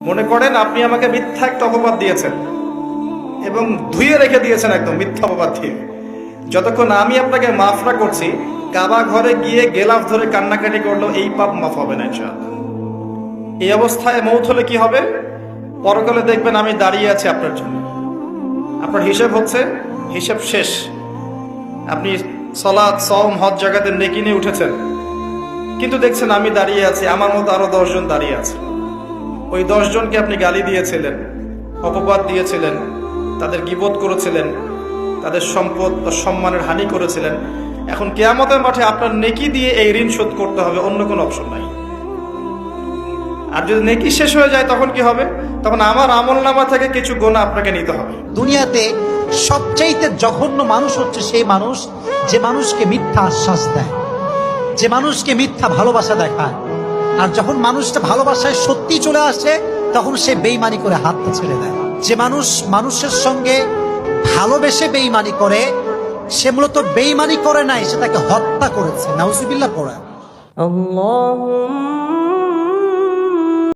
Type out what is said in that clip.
মনে করেন আপনি আমাকে মিথ্যা একটা অপবাদ দিয়েছেন এবং ধুয়ে রেখে দিয়েছেন একদম মিথ্যা অপবাদ দিয়ে। যতক্ষণ আমি আপনাকে মাফ না করছি, কাবা ঘরে গিয়ে গেলাফ ধরে কান্নাকাটি করলো, এই পাপ মাফ হবে না ইনশাআল্লাহ। এই অবস্থায় মৌত হলে কি হবে? পরকালে দেখবেন আমি দাঁড়িয়ে আছি আপনার জন্য। আপনার হিসেব হচ্ছে, হিসেব শেষ। আপনি সালাত, সওম, হজ জাকাতে নেকি নিয়ে উঠেছেন, কিন্তু দেখছেন আমি দাঁড়িয়ে আছি, আমার মতো আরো 10 জন দাঁড়িয়ে আছে। ওই 10 জনকে আপনি গালি দিয়েছিলেন, অপবাদ দিয়েছিলেন, তাদের গীবত করেছিলেন, তাদের সম্পদ বা সম্মানের হানি করেছিলেন। এখন কিয়ামতের মাঠে আপনার নেকি দিয়ে এই ঋণ শোধ করতে হবে, অন্য কোনো অপশন নাই। আর যদি নেকি শেষ হয়ে যায় তখন কি হবে? তখন আমার আমলনামা থেকে কিছু গোনা আপনাকে নিতে হবে। দুনিয়াতে সবচাইতে জঘন্য মানুষ হচ্ছে সেই মানুষ যে মানুষকে মিথ্যা আশ্বাস দেয়, যে মানুষকে মিথ্যা ভালোবাসা দেখায়। আর যখন মানুষটা ভালোবাসায় সত্যি চলে আসে তখন সে বেঈমানি করে হাতটা ছেড়ে দেয়। যে মানুষ মানুষের সঙ্গে ভালোবেসে বেঈমানি করে, সে মূলত বেঈমানি করে নাই, সে তাকে হত্যা করেছে। নাউজুবিল্লাহ পড়ে। اللهم